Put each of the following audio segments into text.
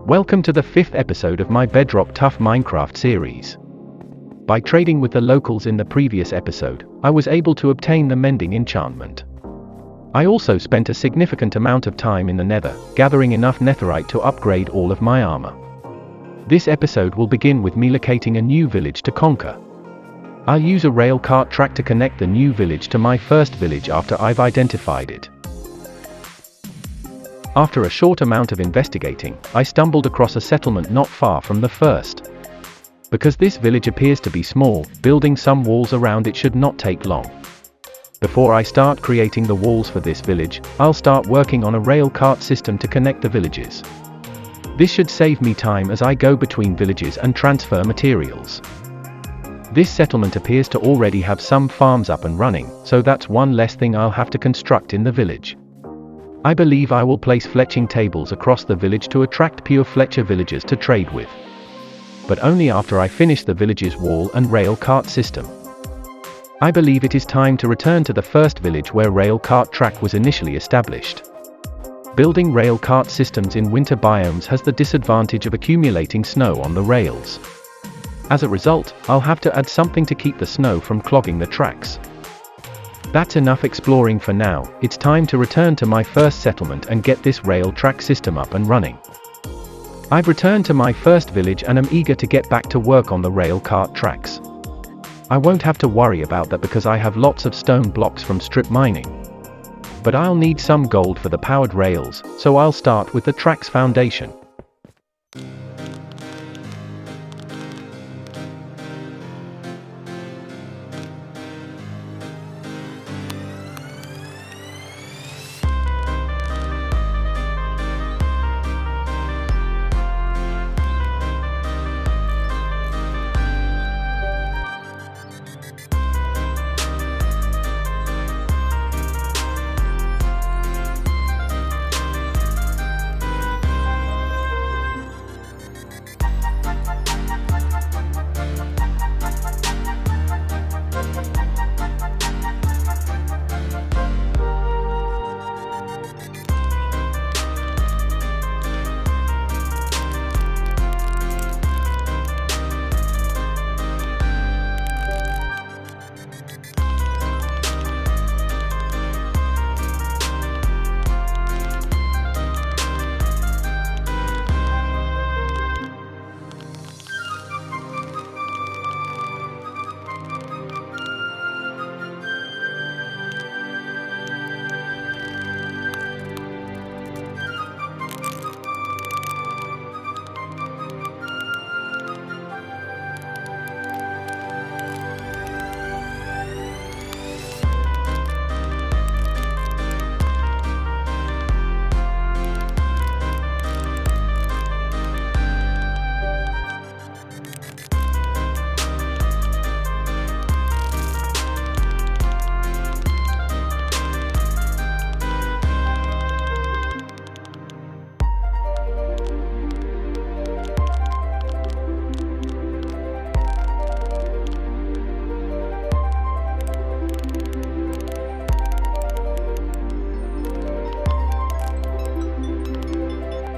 Welcome to the 5th episode of my Bedrock Tough Minecraft series. By trading with the locals in the previous episode, I was able to obtain the mending enchantment. I also spent a significant amount of time in the nether, gathering enough netherite to upgrade all of my armor. This episode will begin with me locating a new village to conquer. I'll use a rail cart track to connect the new village to my first village after I've identified it. After a short amount of investigating, I stumbled across a settlement not far from the first. Because this village appears to be small, building some walls around it should not take long. Before I start creating the walls for this village, I'll start working on a rail cart system to connect the villages. This should save me time as I go between villages and transfer materials. This settlement appears to already have some farms up and running, so that's one less thing I'll have to construct in the village. I believe I will place fletching tables across the village to attract pure Fletcher villagers to trade with. But only after I finish the village's wall and rail cart system. I believe it is time to return to the first village where rail cart track was initially established. Building rail cart systems in winter biomes has the disadvantage of accumulating snow on the rails. As a result, I'll have to add something to keep the snow from clogging the tracks. That's enough exploring for now. It's time to return to my first settlement and get this rail track system up and running. I've returned to my first village and am eager to get back to work on the rail cart tracks. I won't have to worry about that because I have lots of stone blocks from strip mining. But I'll need some gold for the powered rails, so I'll start with the track's foundation.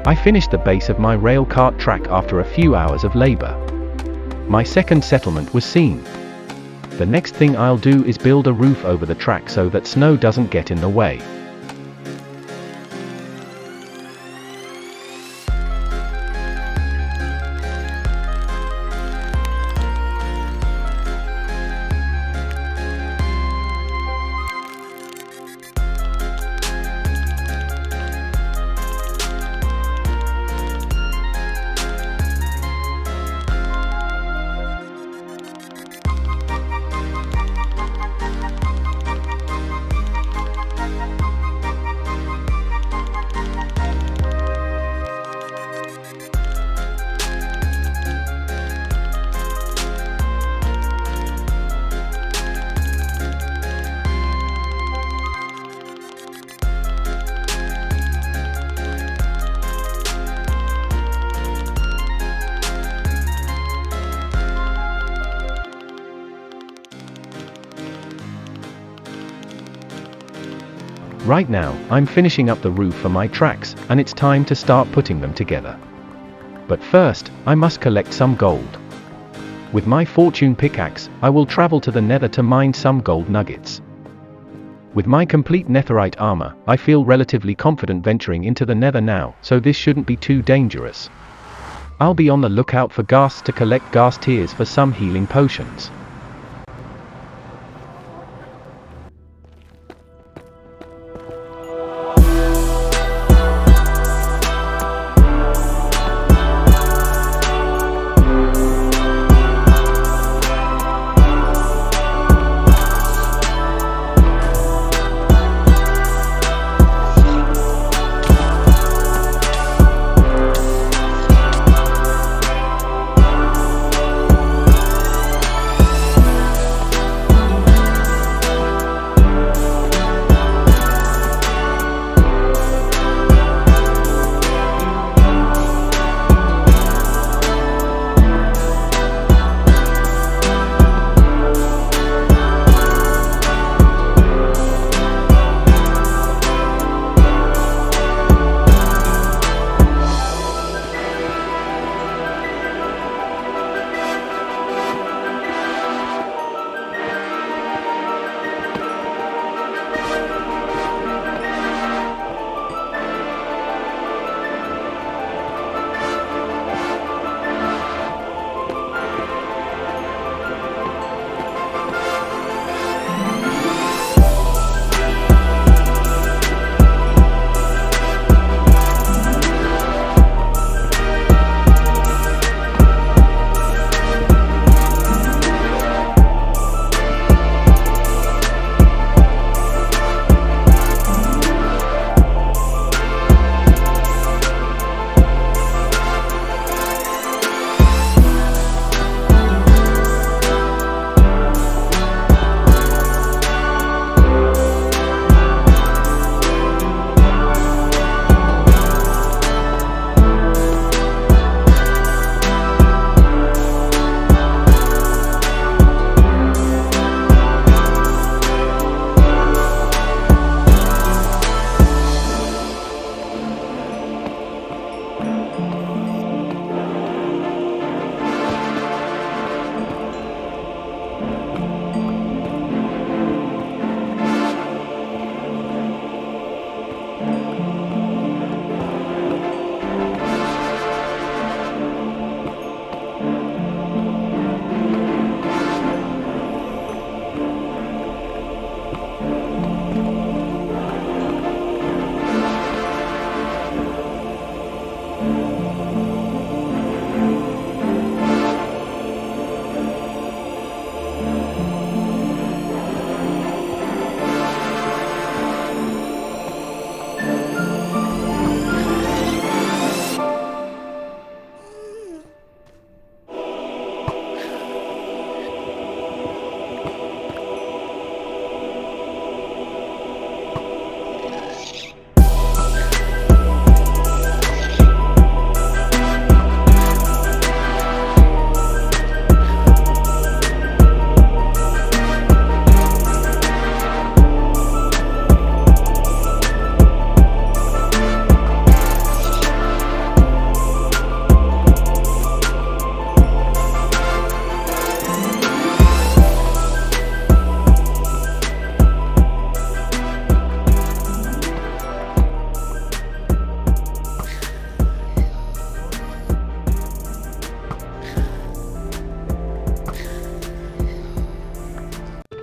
I finished the base of my rail cart track after a few hours of labor. My second settlement was seen. The next thing I'll do is build a roof over the track so that snow doesn't get in the way. Right now, I'm finishing up the roof for my tracks, and it's time to start putting them together. But first, I must collect some gold. With my fortune pickaxe, I will travel to the nether to mine some gold nuggets. With my complete netherite armor, I feel relatively confident venturing into the nether now, so this shouldn't be too dangerous. I'll be on the lookout for ghasts to collect ghast tears for some healing potions.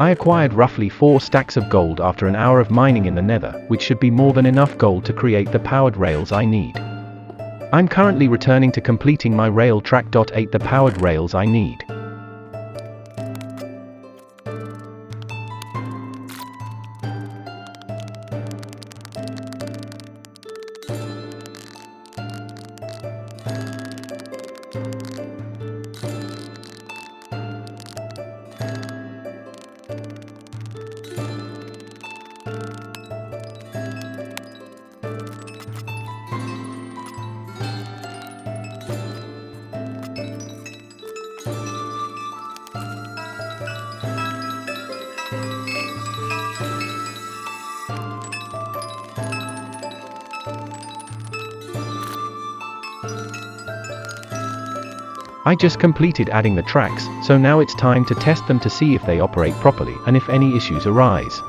I acquired roughly 4 stacks of gold after an hour of mining in the nether, which should be more than enough gold to create the powered rails I need. I'm currently returning to completing my rail track. 8 the powered rails I need. I just completed adding the tracks, so now it's time to test them to see if they operate properly and if any issues arise.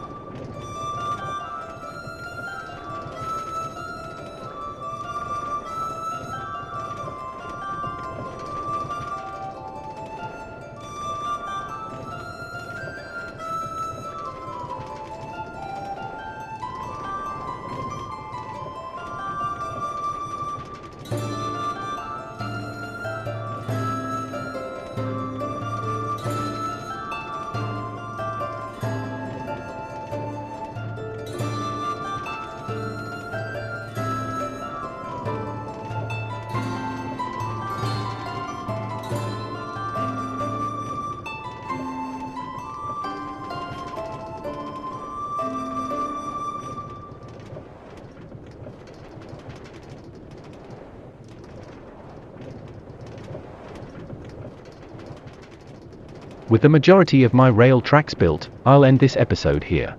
With the majority of my rail tracks built, I'll end this episode here.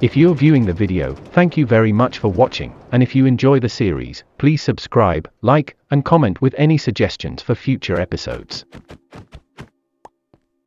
If you're viewing the video, thank you very much for watching, and if you enjoy the series, please subscribe, like, and comment with any suggestions for future episodes.